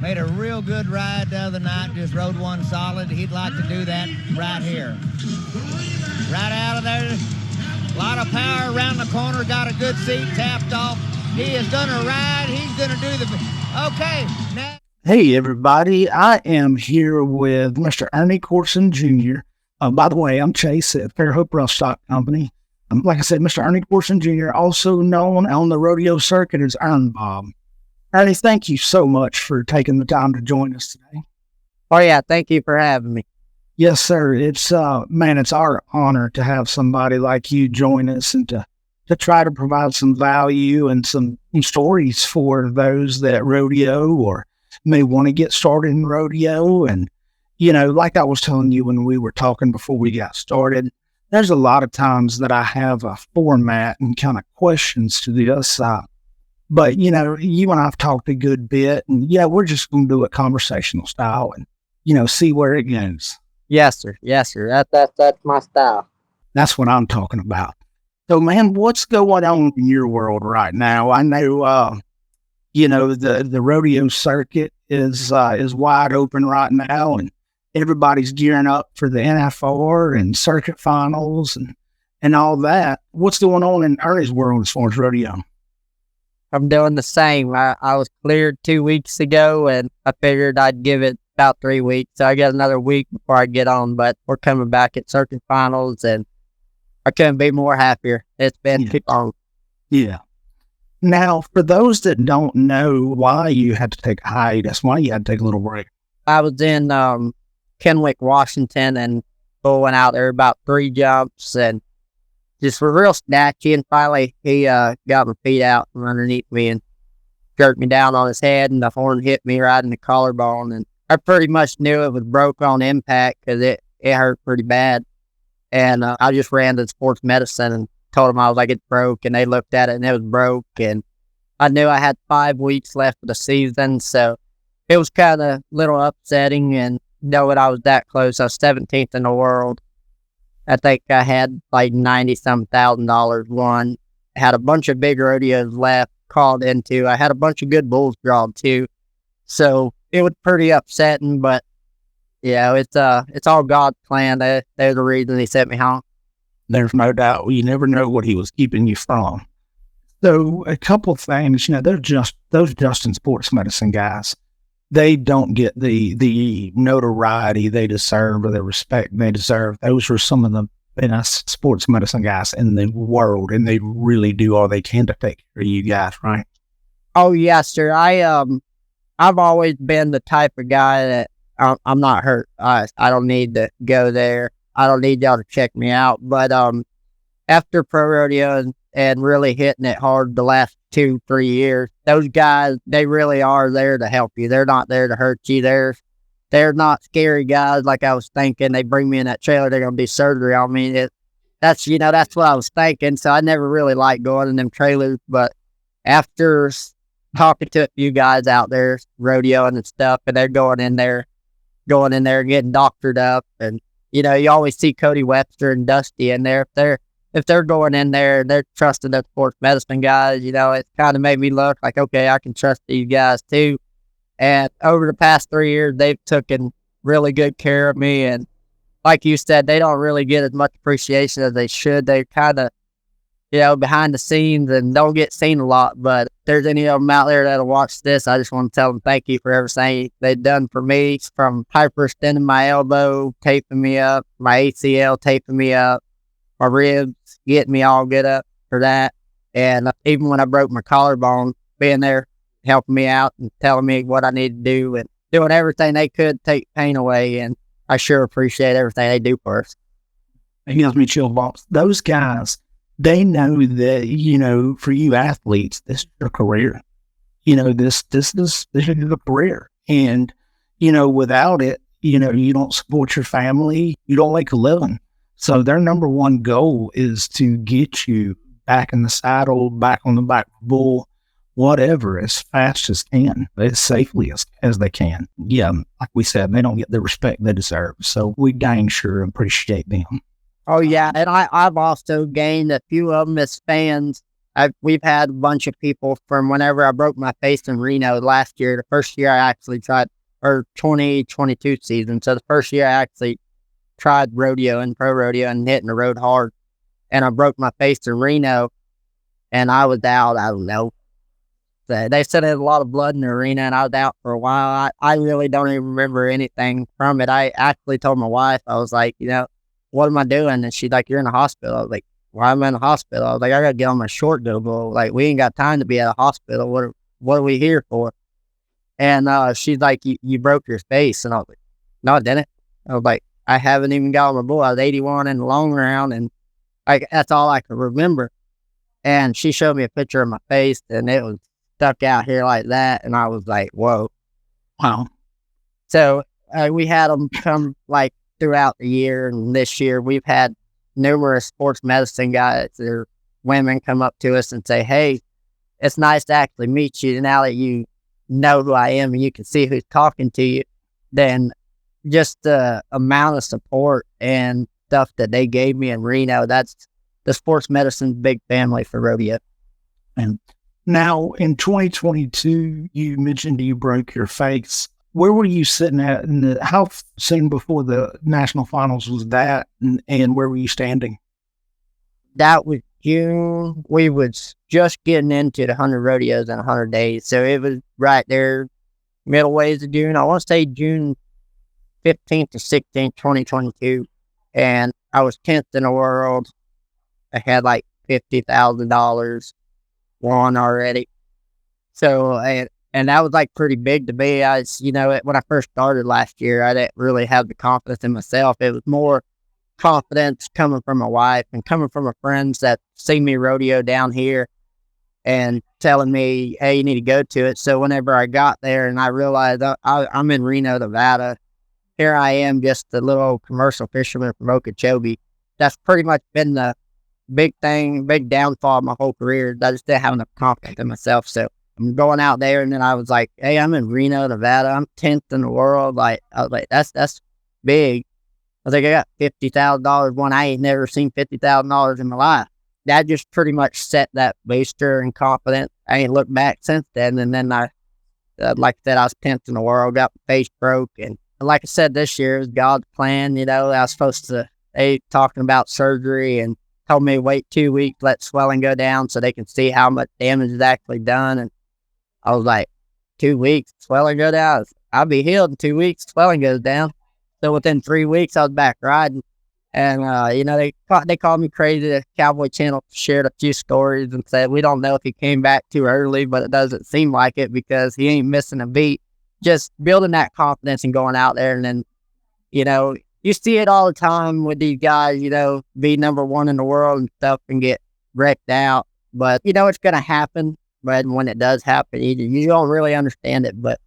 Made a real good ride the other night, just rode one solid. He'd like to do that right here. Right out of there, a lot of power around the corner, got a good seat tapped off. He is going to ride, he's going to do the... Okay, now... Hey everybody, I am here with Mr. Ernie Courson Jr. By the way, I'm Chase at Fairhope Rough Stock Company. Like I said, Mr. Ernie Courson Jr., also known on the rodeo circuit as ErnBob. Ernie, thank you so much for taking the time to join us today. Oh yeah, thank you for having me. Yes, sir. It's it's our honor to have somebody like you join us and to try to provide some value and some stories for those that rodeo or may want to get started in rodeo. And, you know, like I was telling you when we were talking before we got started, there's a lot of times that I have a format and kind of questions to this. But, you know, you and I've talked a good bit, and, yeah, we're just going to do it conversational style and, you know, see where it goes. Yes, sir. Yes, sir. That's my style. That's what I'm talking about. So, man, what's going on in your world right now? I know, you know, the rodeo circuit is wide open right now, and everybody's gearing up for the NFR and circuit finals and all that. What's going on in Ernie's world as far as rodeo? I'm doing the same. I was cleared 2 weeks ago, and I figured I'd give it about 3 weeks. So I got another week before I get on, but we're coming back at circuit finals, and I couldn't be more happier. It's been too long. Yeah. Now, for those that don't know why you had to take a hiatus, why you had to take a little break. I was in Kennewick, Washington, and went out there about 3 jumps, and just was real snatchy, and finally he got my feet out from underneath me and jerked me down on his head, and the horn hit me right in the collarbone, and I pretty much knew it was broke on impact because it hurt pretty bad. And I just ran to sports medicine and told them I was like, it's broke, and they looked at it and it was broke, and I knew I had 5 weeks left of the season, so it was kind of a little upsetting, and knowing I was that close. I was 17th in the world. I think I had like $90,000 won. Had a bunch of big rodeos left, called into. I had a bunch of good bulls drawn too. So it was pretty upsetting, but yeah, it's all God's plan. They're the reason he sent me home. There's no doubt. You never know what he was keeping you from. So a couple of things, you know, they're just those Justin sports medicine guys. They don't get the notoriety they deserve or the respect they deserve. Those are some of the best sports medicine guys in the world, and they really do all they can to take care of you guys, right? Oh, yes, sir. I've always been the type of guy that I'm not hurt. I don't need to go there. I don't need y'all to check me out. But after pro rodeo and really hitting it hard the last 2-3 years, those guys, they really are there to help you. They're not there to hurt you. They're not scary guys like I was thinking. They bring me in that trailer, they're going to do surgery on me. That's what I was thinking. So I never really liked going in them trailers. But after talking to a few guys out there rodeoing and stuff, and they're going in there getting doctored up, and you know, you always see Cody Webster and Dusty in there. If they're going in there and they're trusting the sports medicine guys, you know, it kind of made me look like, okay, I can trust these guys too. And over the past 3 years, they've taken really good care of me. And like you said, they don't really get as much appreciation as they should. They kind of, you know, behind the scenes and don't get seen a lot. But if there's any of them out there that'll watch this, I just want to tell them thank you for everything they've done for me, from hyperextending my elbow, taping me up, my ACL taping me up, my ribs getting me all good up for that. And even when I broke my collarbone, being there, helping me out and telling me what I need to do and doing everything they could to take pain away. And I sure appreciate everything they do for us. It gives me chill bumps. Those guys, they know that, you know, for you athletes, this is your career. You know, this is a career. And, you know, without it, you know, you don't support your family, you don't make a living. So their number one goal is to get you back in the saddle, back on the back of the bull, whatever, as fast as can, as safely as they can. Yeah, like we said, they don't get the respect they deserve. So we dang sure appreciate them. Oh, yeah. And I've also gained a few of them as fans we've had a bunch of people from whenever I broke my face in Reno last year, the first year I actually tried, or 2022 season. So the first year I actually tried rodeo and pro rodeo and hitting the road hard. And I broke my face in Reno and I was out, I don't know. They said there was a lot of blood in the arena and I was out for a while. I really don't even remember anything from it. I actually told my wife, I was like, what am I doing? And she's like, you're in the hospital. I was like, why am I in the hospital? I was like, I got to get on my short double. Like, we ain't got time to be at a hospital. What are we here for? And she's like, you broke your face. And I was like, no, I didn't. I was like, I haven't even got on my bull. I was 81 in the long round. And that's all I could remember. And she showed me a picture of my face and it was stuck out here like that. And I was like, whoa. Wow. So we had them come like throughout the year. And this year we've had numerous sports medicine guys or women come up to us and say, hey, it's nice to actually meet you now that you know who I am and you can see who's talking to you. Then just the amount of support and stuff that they gave me in Reno, that's the sports medicine's big family for rodeo. And now in 2022, you mentioned you broke your face. Where were you sitting at? How soon before the national finals was that? And where were you standing? That was June. We was just getting into the 100 rodeos in 100 days. So it was right there, middle ways of June. I want to say June 15th to 16th, 2022. And I was 10th in the world. I had like $50,000 won already. So, and that was like pretty big to me. When I first started last year, I didn't really have the confidence in myself. It was more confidence coming from my wife and coming from my friends that see me rodeo down here and telling me, hey, you need to go to it. So whenever I got there and I realized I'm in Reno, Nevada, here I am, just a little commercial fisherman from Okeechobee. That's pretty much been the big downfall of my whole career. I just didn't have enough confidence in myself. So I'm going out there, and then I was like, hey, I'm in Reno, Nevada. I'm 10th in the world. Like, I was like, that's big. I was like, I got $50,000 won. I ain't never seen $50,000 in my life. That just pretty much set that booster and confidence. I ain't looked back since then. And then like I said, I was 10th in the world, got my face broke. And like I said, this year was God's plan. I was supposed to, talking about surgery and told me wait 2 weeks, let swelling go down so they can see how much damage is actually done. And I was like, 2 weeks, swelling go down? I'll be healed in 2 weeks, swelling goes down. So within 3 weeks, I was back riding. And, they called me crazy. The Cowboy Channel shared a few stories and said, we don't know if he came back too early, but it doesn't seem like it because he ain't missing a beat. Just building that confidence and going out there. And then, you see it all the time with these guys, be number one in the world and stuff and get wrecked out. But, it's going to happen. But when it does happen, you don't really understand it. But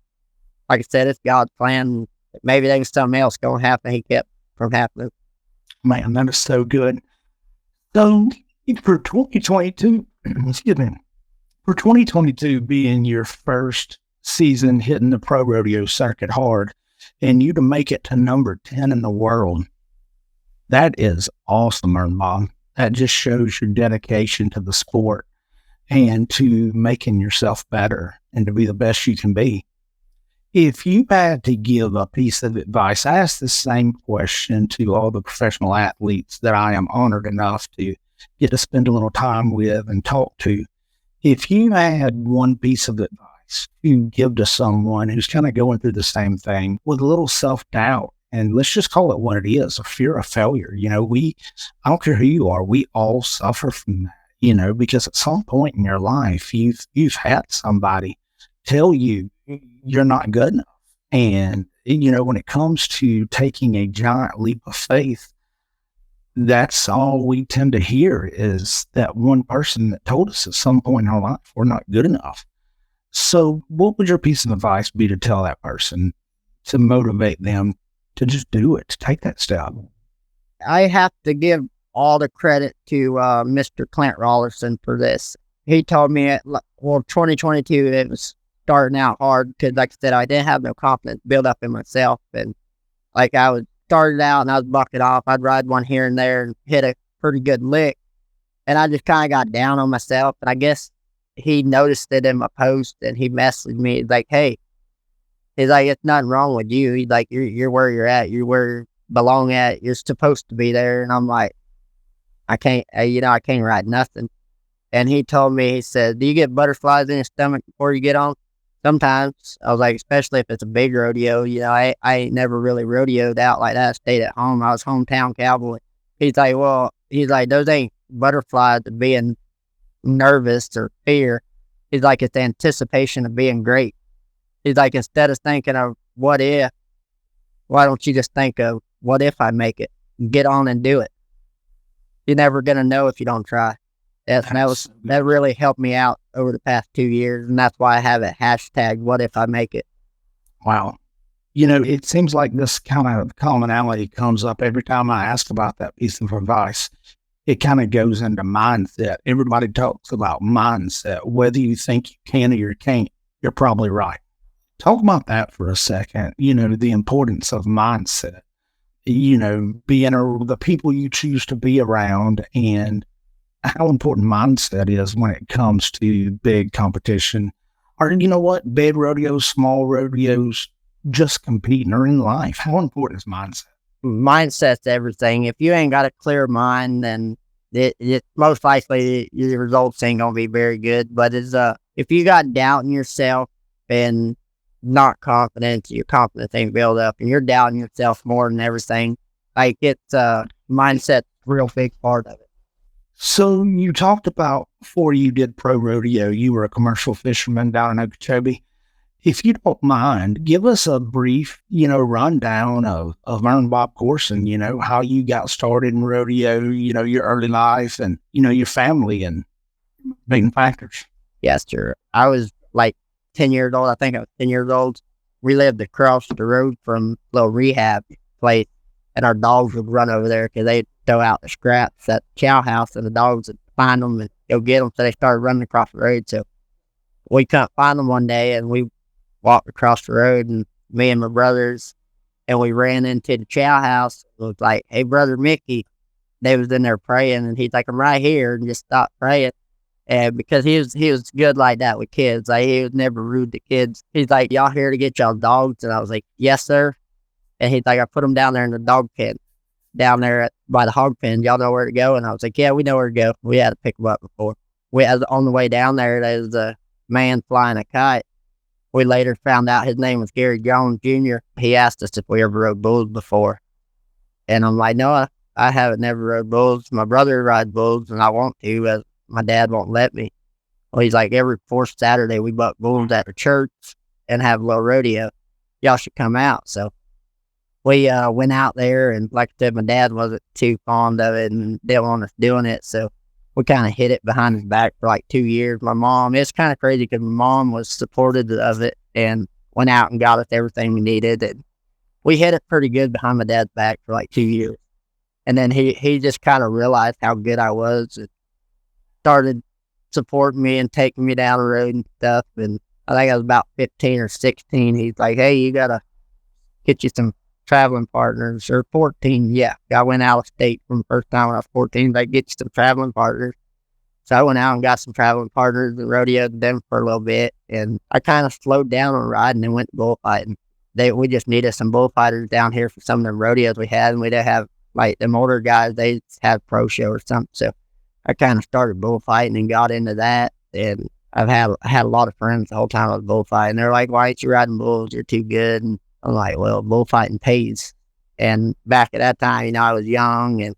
like I said, it's God's plan. Maybe there's something else going to happen he kept from happening. Man, that is so good. So for 2022, for 2022 being your first season hitting the pro rodeo circuit hard, and you to make it to number 10 in the world, that is awesome, ErnBob. That just shows your dedication to the sport and to making yourself better and to be the best you can be. If you had to give a piece of advice, I ask the same question to all the professional athletes that I am honored enough to get to spend a little time with and talk to. If you had one piece of advice to give to someone who's kind of going through the same thing with a little self-doubt, and let's just call it what it is, a fear of failure. I don't care who you are, we all suffer from that, because at some point in your life, you've had somebody tell you you're not good enough. And, when it comes to taking a giant leap of faith, that's all we tend to hear is that one person that told us at some point in our life we're not good enough. So what would your piece of advice be to tell that person to motivate them to just do it, to take that step? I have to give all the credit to Mr. Clint Rollerson for this. He told me, 2022, it was starting out hard because, like I said, I didn't have no confidence built up in myself. And like I was started out and I was bucking off. I'd ride one here and there and hit a pretty good lick. And I just kind of got down on myself. And I guess he noticed it in my post, and he messaged me. He's like, hey, he's like, it's nothing wrong with you. He's like, you're where you're at. You're where you belong at. You're supposed to be there. And I'm like, I can't write nothing. And he told me, he said, do you get butterflies in your stomach before you get on? Sometimes. I was like, especially if it's a big rodeo. I ain't never really rodeoed out like that. I stayed at home. I was hometown cowboy. He's like, those ain't butterflies of being nervous or fear. He's like, it's the anticipation of being great. He's like, instead of thinking of what if, why don't you just think of what if I make it? Get on and do it. You're never going to know if you don't try. That really helped me out over the past 2 years. And that's why I have it hashtag what if I make it. Wow. It seems like this kind of commonality comes up every time I ask about that piece of advice. It kind of goes into mindset. Everybody talks about mindset. Whether you think you can or you can't, you're probably right. Talk about that for a second. The importance of mindset. Being the people you choose to be around, and how important mindset is when it comes to big competition, or big rodeos, small rodeos, just competing, or in life. How important is mindset? Mindset's everything. If you ain't got a clear mind, then it most likely your results ain't gonna be very good. But if you got doubt in yourself and not confidence, your confidence ain't built up, and you're doubting yourself more than everything. Like it's mindset's a real big part of it. So you talked about before you did pro rodeo, you were a commercial fisherman down in Okeechobee. If you don't mind, give us a brief, rundown of ErnBob Courson, how you got started in rodeo, your early life and, your family and main factors. Yes, sir. I was like 10 years old. I think I was 10 years old. We lived across the road from a little rehab place, and our dogs would run over there because they'd throw out the scraps at the chow house, and the dogs would find them and go get them. So they started running across the road. So we couldn't find them one day, and we walked across the road, and me and my brothers, and we ran into the chow house. It was like, hey, brother Mickey. They was in there praying, and he's like, I'm right here, and just stopped praying. And because he was good like that with kids. Like, he was never rude to kids. He's like, y'all here to get y'all dogs? And I was like, yes, sir. And he's like, I put them down there in the dog pen, down there by the hog pen. Y'all know where to go? And I was like, yeah, we know where to go. We had to pick them up before. On the way down there was a man flying a kite. We later found out his name was Courson Jr. He asked us if we ever rode bulls before. And I'm like, no, I haven't never rode bulls. My brother rides bulls, and I want to, but my dad won't let me. Well, he's like, every fourth Saturday we buck bulls at the church and have a little rodeo. Y'all should come out. So we went out there, and like I said, my dad wasn't too fond of it and didn't want us doing it. So we kind of hid it behind his back for like 2 years. My mom, it's kind of crazy because my mom was supportive of it and went out and got us everything we needed. And we hid it pretty good behind my dad's back for like 2 years. And then he just kind of realized how good I was and started supporting me and taking me down the road and stuff. And I think I was about 15 or 16. He's like, hey, you got to get you some traveling partners, or 14. Yeah, I went out of state from the first time when I was 14. They get you some traveling partners. So I went out and got some traveling partners and rodeoed them for a little bit. And I kind of slowed down on riding and went to bullfighting. We just needed some bullfighters down here for some of the rodeos we had, and we didn't have like them older guys. They had pro show or something. So I kind of started bullfighting and got into that. And I had a lot of friends the whole time I was bullfighting. They're like, why ain't you riding bulls? You're too good. And I'm like, well, bullfighting pays. And back at that time, I was young and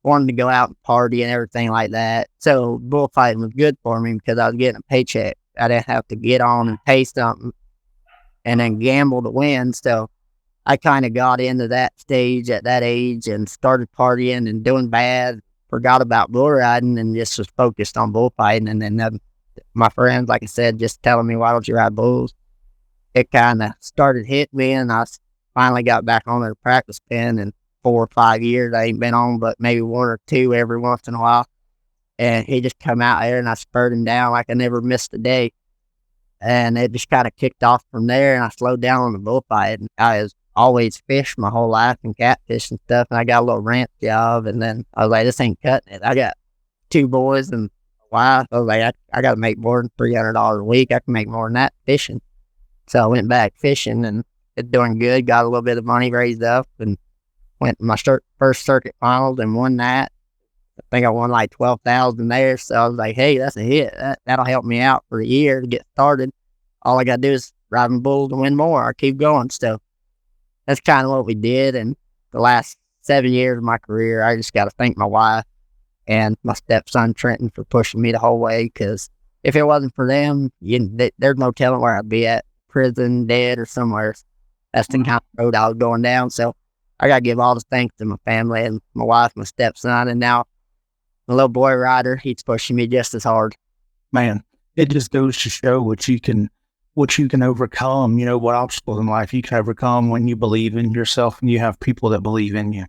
wanted to go out and party and everything like that. So bullfighting was good for me because I was getting a paycheck. I didn't have to get on and pay something and then gamble to win. So I kind of got into that stage at that age and started partying and doing bad. Forgot about bull riding and just was focused on bullfighting. And then my friends, like I said, just telling me, why don't you ride bulls? It kind of started hitting me, and I finally got back on the practice pen. And 4 or 5 years I ain't been on, but maybe 1 or 2 every once in a while. And he just come out there, and I spurred him down like I never missed a day. And it just kind of kicked off from there, and I slowed down on the bullfight. And I was always fished my whole life and catfish and stuff, and I got a little ranch job, and then I was like, this ain't cutting it. I got 2 boys and a wife. I was like, I got to make more than $300 a week. I can make more than that fishing. So I went back fishing and it's doing good. Got a little bit of money raised up and went to my first circuit finals and won that. I think I won like 12,000 there. So I was like, hey, that's a hit. That'll help me out for a year to get started. All I got to do is ride my bull to win more. I keep going. So that's kind of what we did. And the last 7 years of my career, I just got to thank my wife and my stepson Trenton for pushing me the whole way. Because if it wasn't for them, there's no telling where I'd be at, prison, dead, or somewhere. That's the kind of road I was going down. So I got to give all the thanks to my family and my wife, my stepson, and now my little boy Ryder. He's pushing me just as hard. Man, it just goes to show what you can overcome. You know, what obstacles in life you can overcome when you believe in yourself and you have people that believe in you.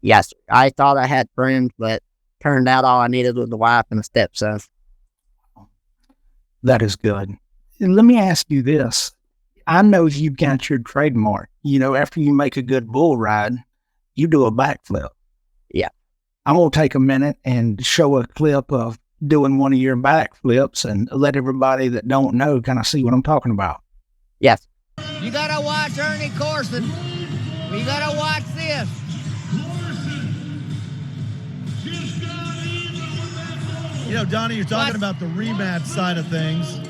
Yes, I thought I had friends, but turned out all I needed was a wife and a stepson. That is good. And let me ask you this. I know you've got your trademark. You know, after you make a good bull ride, you do a backflip. Yeah. I'm going to take a minute and show a clip of doing one of your backflips and let everybody that don't know kind of see what I'm talking about. Yes. You got to watch Ernie Courson. You got to watch this. You know, Donnie, you're talking about the rematch side of things.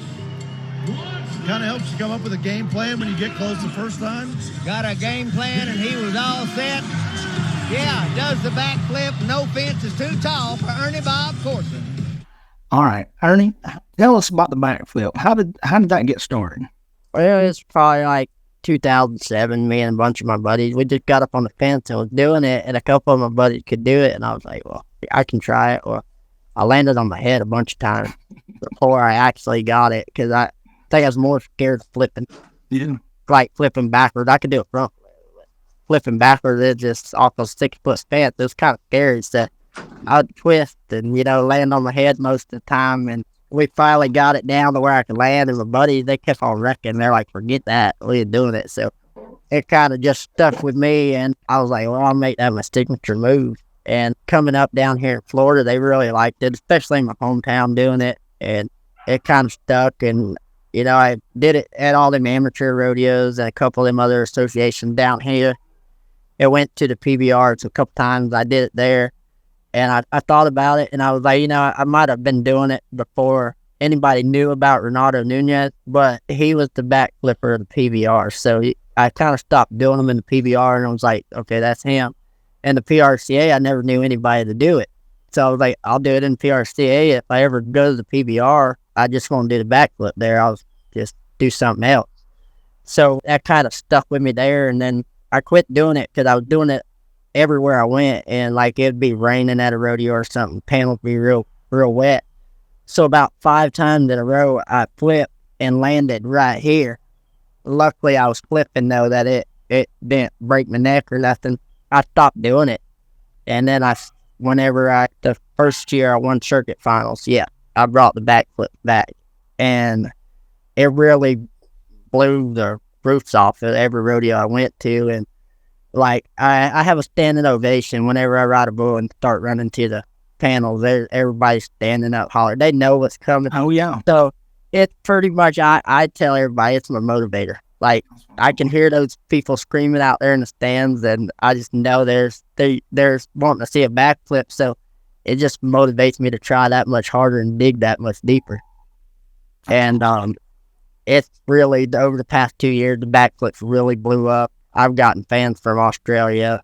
Kind of helps you come up with a game plan when you get close the first time. Got a game plan, and he was all set. Yeah, does the backflip. No fence is too tall for ErnBob Courson. All right, Ernie, tell us about the backflip. How did that get started? Well, it's probably like 2007. Me and a bunch of my buddies, we just got up on the fence and was doing it, and a couple of my buddies could do it, and I was like, well, I can try it. Well, I landed on my head a bunch of times before I actually got it, because I think I was more scared of flipping. Yeah. Like flipping backwards. I could do it front flip, but flipping backwards, it just off those 6-foot fence. It was kind of scary. So I'd twist and, land on my head most of the time. And we finally got it down to where I could land. And my buddies, they kept on wrecking. They're like, forget that. We ain't doing it. So it kind of just stuck with me. And I was like, well, I'll make that my signature move. And coming up down here in Florida, they really liked it, especially in my hometown doing it. And it kind of stuck. And I did it at all them amateur rodeos and a couple of them other associations down here. It went to the PBRs a couple times. I did it there. And I thought about it, and I was like, I might have been doing it before anybody knew about Renato Nunez, but he was the backflipper of the PBR. So I kind of stopped doing them in the PBR, and I was like, okay, that's him. And the PRCA, I never knew anybody to do it. So I was like, I'll do it in PRCA. If I ever go to the PBR, I just want to do the backflip there. I'll just do something else. So that kind of stuck with me there. And then I quit doing it because I was doing it everywhere I went. And like it'd be raining at a rodeo or something. Panel would be real wet. So about 5 times in a row, I flipped and landed right here. Luckily, I was flipping though that it didn't break my neck or nothing. I stopped doing it. And then the first year I won circuit finals, I brought the backflip back, and it really blew the roofs off of every rodeo I went to. And like I have a standing ovation whenever I ride a bull and start running to the panels. Everybody's standing up, hollering. They know what's coming. Oh yeah. So it's pretty much I tell everybody it's my motivator. Like I can hear those people screaming out there in the stands, and I just know there's wanting to see a backflip. So it just motivates me to try that much harder and dig that much deeper. And it's really, over the past 2 years, the backflips really blew up. I've gotten fans from Australia,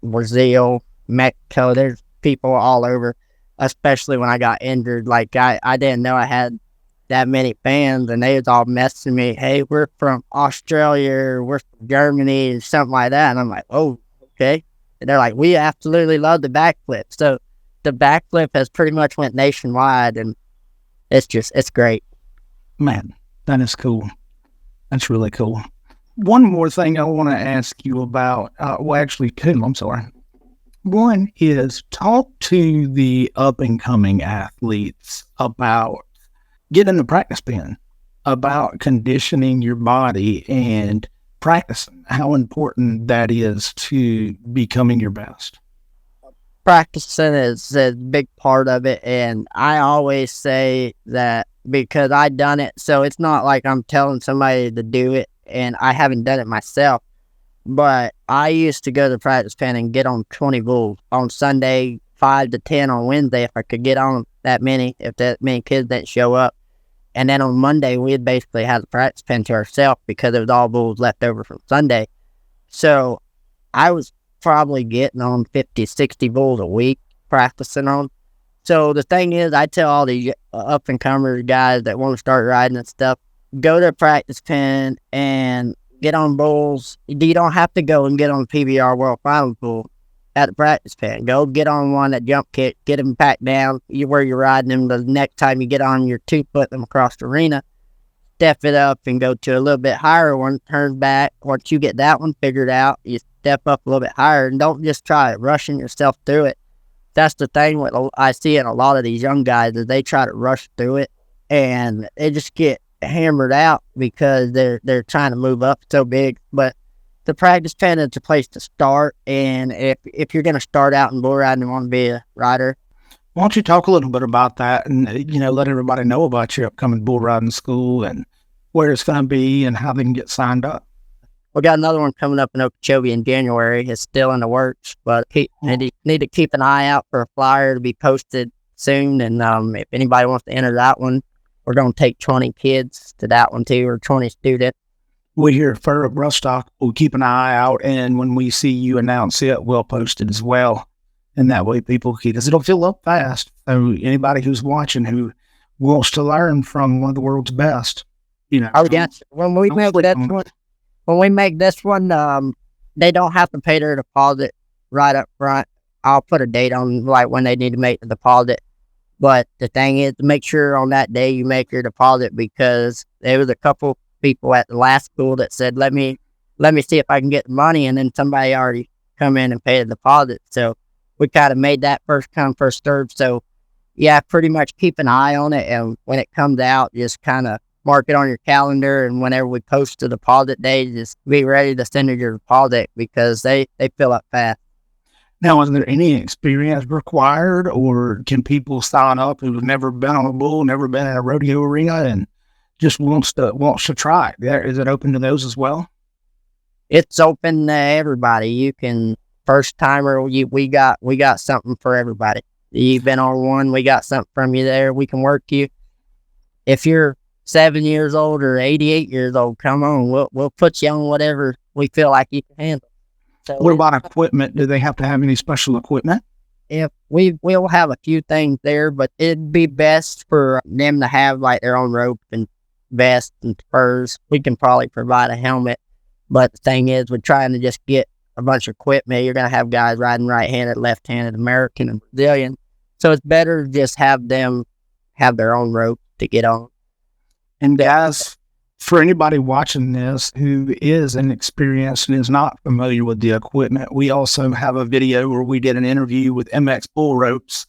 Brazil, Mexico. There's people all over, especially when I got injured. Like I didn't know I had that many fans, and they was all messaging me, hey, we're from Australia, we're from Germany, and something like that. And I'm like, oh, okay. And they're like, we absolutely love the backflip. So the backflip has pretty much went nationwide, and it's great. Man, that is cool. That's really cool. One more thing I want to ask you about, actually two, I'm sorry. One is talk to the up-and-coming athletes about getting the practice pen, about conditioning your body and practicing, how important that is to becoming your best. practicing is a big part of it, and I always say that because I done it, so it's not like I'm telling somebody to do it, and I haven't done it myself. But I used to go to the practice pen and get on 20 bulls on Sunday, 5 to 10 on Wednesday if I could get on that many, if that many kids didn't show up. And then on Monday, we'd basically have the practice pen to ourselves because it was all bulls left over from Sunday. So I was probably getting on 50, 60 bulls a week practicing on. So the thing is, I tell all the up-and-comers guys that want to start riding and stuff, go to a practice pen and get on bulls. You don't have to go and get on PBR World Finals bull at the practice pen. Go get on one that jump kick, get them packed down where you're riding them. The next time you get on, you're 2-foot them across the arena. Step it up and go to a little bit higher one, turn back. Once you get that one figured out, you step up a little bit higher and don't just try rushing yourself through it. That's the thing with I see in a lot of these young guys is they try to rush through it and they just get hammered out because they're trying to move up so big. But the practice pen is a place to start, and if you're going to start out in bull riding and want to be a rider. Why don't you talk a little bit about that and, let everybody know about your upcoming bull riding school and where it's going to be and how they can get signed up? We got another one coming up in Okeechobee in January. It's still in the works, but need to keep an eye out for a flyer to be posted soon. And if anybody wants to enter that one, we're going to take 20 kids to that one too, or 20 students. We here at Fair Up Rough we'll keep an eye out, and when we see you announce it, we'll post it as well. And that way people can, because it'll fill up fast. So anybody who's watching who wants to learn from one of the world's best, Oh, yes. When we make this one, they don't have to pay their deposit right up front. I'll put a date on like when they need to make the deposit. But the thing is to make sure on that day you make your deposit, because there was a couple people at the last school that said, let me see if I can get the money, and then somebody already come in and paid the deposit. So we kind of made that first come, first served. So yeah, pretty much keep an eye on it, and when it comes out, just kind of mark it on your calendar, and whenever we post the deposit day, just be ready to send your deposit because they fill up fast. Now, is there any experience required, or can people sign up who've never been on a bull, never been in a rodeo arena, and just wants to try it? Is it open to those as well? It's open to everybody. You can first timer. We got something for everybody. You've been on one, we got something from you there. We can work you. If you're 7 years old or 88 years old, come on. We'll put you on whatever we feel like you can handle. So what about equipment? Do they have to have any special equipment? If we'll have a few things there, but it'd be best for them to have like their own rope and vest and spurs. We can probably provide a helmet, but the thing is, we're trying to just get a bunch of equipment. You're going to have guys riding right-handed, left-handed, American, and Brazilian. So it's better to just have them have their own rope to get on. And guys, for anybody watching this who is inexperienced and is not familiar with the equipment, we also have a video where we did an interview with MX Bull Ropes,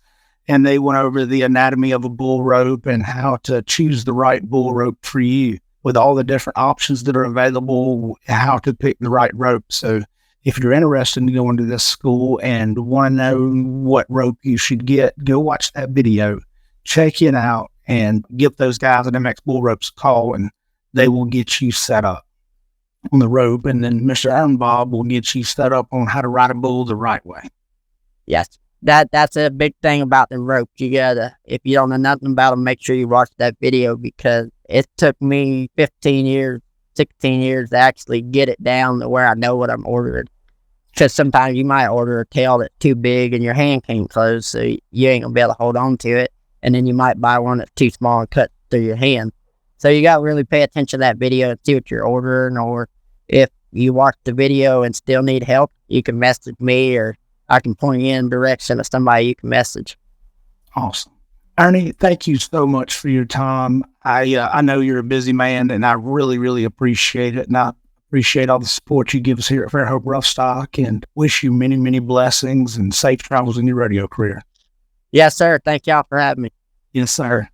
and they went over the anatomy of a bull rope and how to choose the right bull rope for you with all the different options that are available, how to pick the right rope. So if you're interested in going to this school and want to know what rope you should get, go watch that video, check it out, and give those guys at MX Bull Ropes a call, and they will get you set up on the rope. And then Mr. ErnBob will get you set up on how to ride a bull the right way. Yes, that's a big thing about the rope. You gotta, if you don't know nothing about them, make sure you watch that video, because it took me 15 years, 16 years to actually get it down to where I know what I'm ordering. Because sometimes you might order a tail that's too big and your hand can't close, so you ain't gonna be able to hold on to it. And then you might buy one that's too small and cut through your hand. So you got to really pay attention to that video and see what you're ordering. Or if you watch the video and still need help, you can message me, or I can point you in the direction of somebody you can message. Awesome. Ernie, thank you so much for your time. I know you're a busy man, and I really, really appreciate it. And I appreciate all the support you give us here at Fairhope Roughstock, and wish you many, many blessings and safe travels in your rodeo career. Yes, sir. Thank y'all for having me. Yes, sir.